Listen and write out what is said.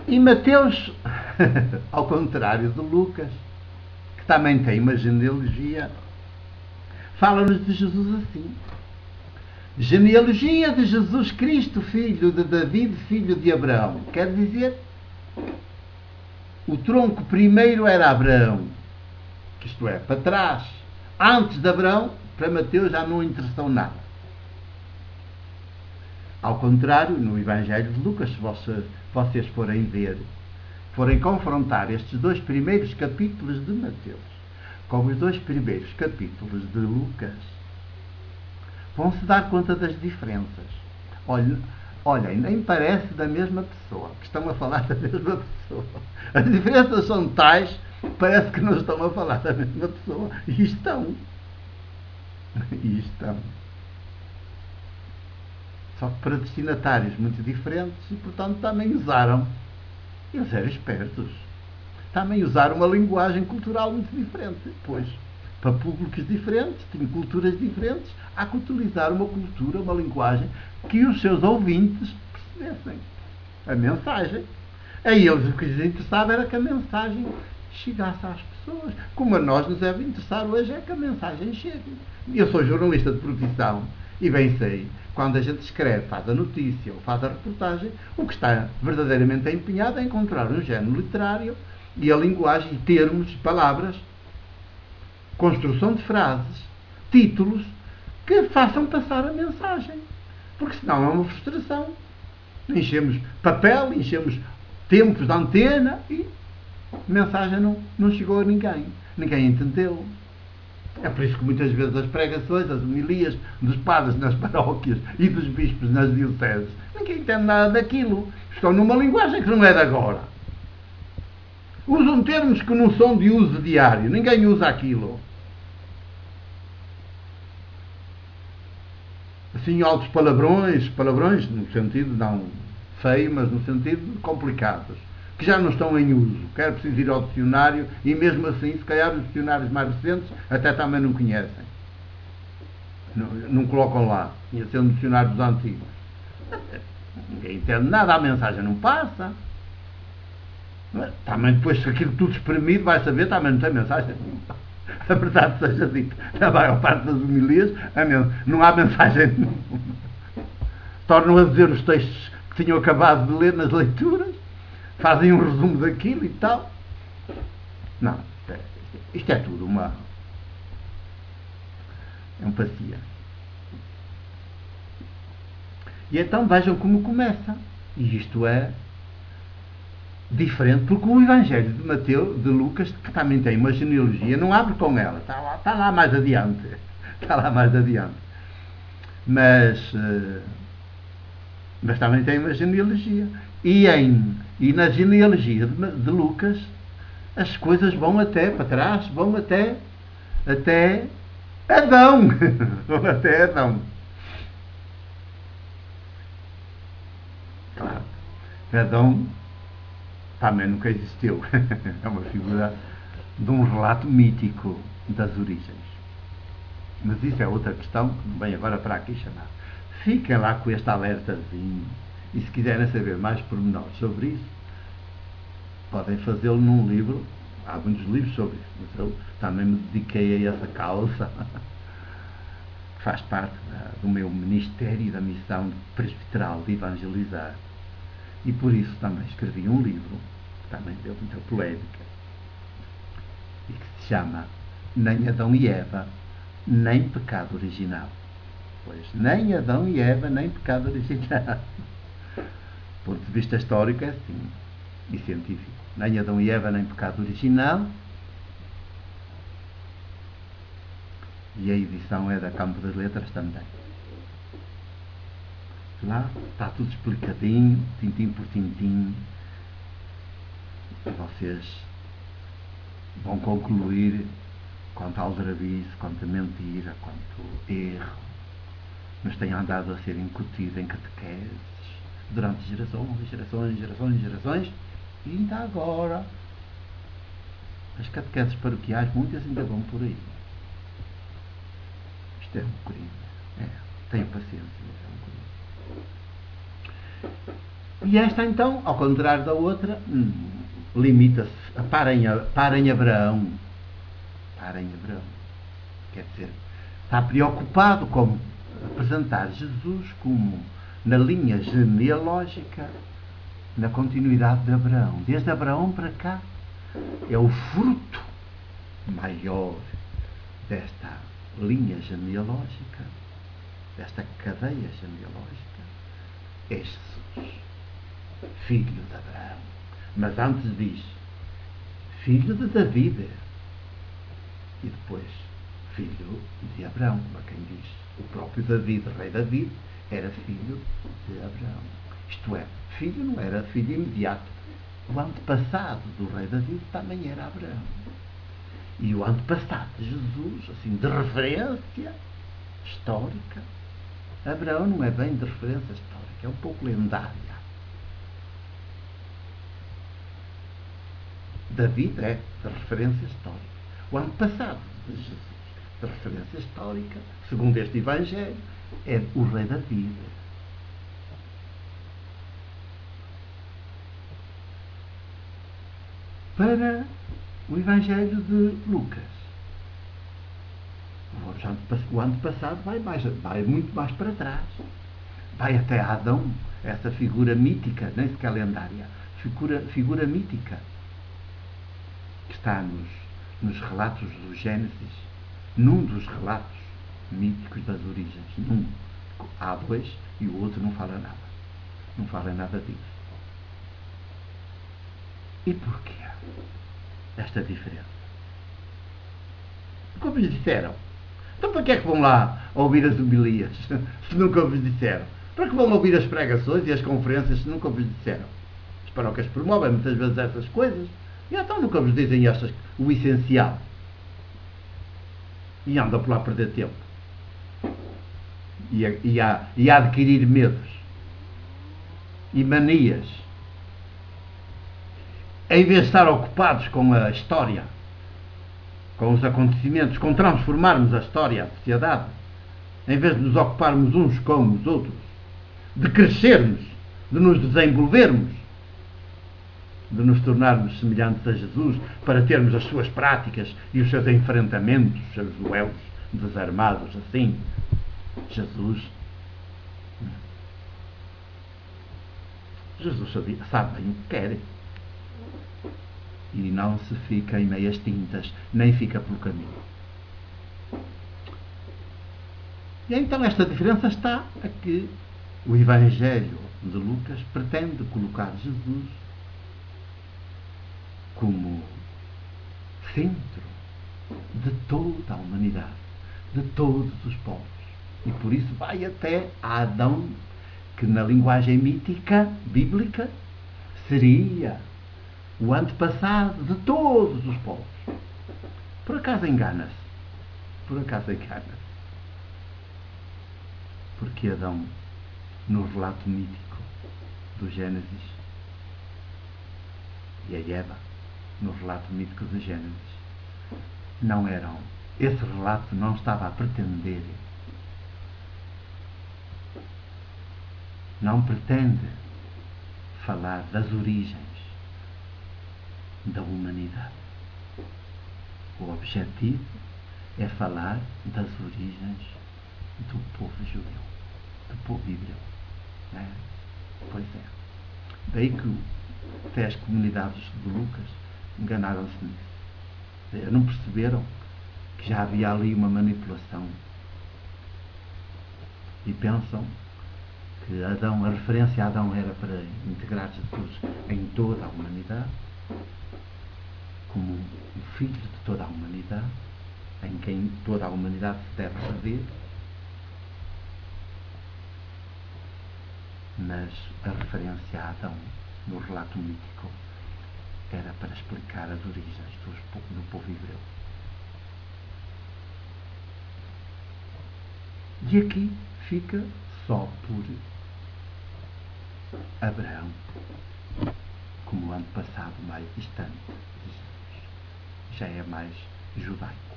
E Mateus, ao contrário de Lucas, que também tem uma genealogia, fala-nos de Jesus assim. Genealogia de Jesus Cristo, filho de David, filho de Abraão. Quer dizer, o tronco primeiro era Abraão, que isto é, para trás. Antes de Abraão, para Mateus já não interessou nada. Ao contrário, no Evangelho de Lucas, se vocês forem ver, forem confrontar estes dois primeiros capítulos de Mateus com os dois primeiros capítulos de Lucas, vão-se dar conta das diferenças. Olhem, nem parece da mesma pessoa, que estão a falar da mesma pessoa. As diferenças são tais, parece que não estão a falar da mesma pessoa. E estão. Só que para destinatários muito diferentes e, portanto, também usaram. Eles eram espertos. Também usaram uma linguagem cultural muito diferente. Pois, para públicos diferentes, tinham culturas diferentes, há que utilizar uma cultura, uma linguagem que os seus ouvintes percebessem a mensagem. A eles o que lhes interessava era que a mensagem chegasse às pessoas. Como a nós nos deve interessar hoje é que a mensagem chegue. Eu sou jornalista de profissão e bem sei, quando a gente escreve, faz a notícia ou faz a reportagem, o que está verdadeiramente empenhado é encontrar um género literário e a linguagem, termos, palavras, construção de frases, títulos, que façam passar a mensagem. Porque senão é uma frustração. Enchemos papel, enchemos tempos de antena e a mensagem não chegou a ninguém. Ninguém entendeu. É por isso que muitas vezes as pregações, as homilias dos padres nas paróquias e dos bispos nas dioceses, ninguém entende nada daquilo. Estão numa linguagem que não é de agora. Usam termos que não são de uso diário. Ninguém usa aquilo. Assim, altos palavrões no sentido não feio, mas no sentido complicados, que já não estão em uso, que era preciso ir ao dicionário e mesmo assim, se calhar os dicionários mais recentes até também não conhecem. Não colocam lá. Ia ser um dicionário dos antigos. Ninguém entende nada, a mensagem não passa. Também depois, se aquilo tudo espremido, vai saber, também não tem mensagem nenhuma. A verdade seja dita, na maior parte das homilias, não há mensagem nenhuma. Tornam a dizer os textos que tinham acabado de ler nas leituras, fazem um resumo daquilo e tal. Não, isto é tudo é um passeio. E então vejam como começa. E isto é diferente, porque o Evangelho de Mateus, de Lucas, que também tem uma genealogia, não abre com ela, está lá mais adiante. Mas também tem uma genealogia. E na genealogia de Lucas, as coisas vão até para trás, vão até Adão. Vão até Adão. Claro, Adão também nunca existiu. É uma figura de um relato mítico das origens. Mas isso é outra questão que não vem agora para aqui chamar. Fiquem lá com este alertazinho. E se quiserem saber mais pormenores sobre isso, podem fazê-lo num livro. Há muitos livros sobre isso, mas eu também me dediquei a essa causa. Faz parte do meu ministério e da missão presbiteral de evangelizar. E por isso também escrevi um livro, que também deu muita polémica, e que se chama Nem Adão e Eva, nem Pecado Original. Pois, nem Adão e Eva, nem Pecado Original. Do ponto de vista histórico é assim, e científico. Nem Adão e Eva, nem Pecado Original. E a edição é da Campo das Letras também. Lá está tudo explicadinho, tintim por tintim. E vocês vão concluir quanto aldrabice, quanto mentira, quanto erro nos tem andado a ser incutido em catequeses durante gerações, e ainda agora as catequeses paroquiais, muitas ainda vão por aí. Isto é um crime. Tenham paciência, é um crime. E esta, então, ao contrário da outra, limita-se a parem Abraão. Parem Abraão. Quer dizer, está preocupado com apresentar Jesus como na linha genealógica, na continuidade de Abraão. Desde Abraão para cá, é o fruto maior desta linha genealógica, desta cadeia genealógica, é Jesus, filho de Abraão. Mas antes diz, filho de David. E depois, filho de Abraão, como quem diz. O próprio David, rei David, era filho de Abraão. Isto é, filho não era filho imediato. O antepassado do rei David também era Abraão. E o antepassado de Jesus, assim, de referência histórica, Abraão não é bem de referência histórica, é um pouco lendária. David é de referência histórica. O antepassado de Jesus, de referência histórica, segundo este Evangelho, é o rei David. Para o Evangelho de Lucas, o antepassado vai muito mais para trás. Vai até Adão, essa figura mítica, nem sequer lendária, figura mítica, que está nos relatos do Gênesis, num dos relatos míticos das origens. Há dois e o outro não fala nada. Não fala nada disso. E porquê esta diferença? Nunca vos disseram. Então para que é que vão lá ouvir as homilias, se nunca vos disseram? Para que vão ouvir as pregações e as conferências, se nunca vos disseram? As paróquias promovem muitas vezes essas coisas, e então nunca vos dizem o essencial. E andam por lá a perder tempo. E a adquirir medos e manias. Em vez de estar ocupados com a história, com os acontecimentos, com transformarmos a história, a sociedade, em vez de nos ocuparmos uns com os outros, de crescermos, de nos desenvolvermos, de nos tornarmos semelhantes a Jesus, para termos as suas práticas e os seus enfrentamentos, os seus duelos desarmados, assim. Jesus sabe bem o que quer. E não se fica em meias tintas, nem fica pelo caminho. E então esta diferença está a que o Evangelho de Lucas pretende colocar Jesus como centro de toda a humanidade, de todos os povos. E por isso vai até a Adão, que na linguagem mítica, bíblica, seria o antepassado de todos os povos. Por acaso engana-se? Por acaso engana-se? Porque Adão, no relato mítico do Gênesis, e a Eva, no relato mítico do Gênesis, não eram. Esse relato não estava a pretender, não pretende falar das origens da humanidade. O objetivo é falar das origens do povo judeu, do povo hebreu. É? Pois é. Daí que até as comunidades de Lucas enganaram-se nisso. Não perceberam que já havia ali uma manipulação. E pensam que Adão, a referência a Adão era para integrar Jesus em toda a humanidade, como o filho de toda a humanidade, em quem toda a humanidade se deve rever. Mas a referência a Adão no relato mítico era para explicar as origens do povo hebreu. E aqui fica só por Abraão como antepassado mais distante de Jesus. Já é mais judaico.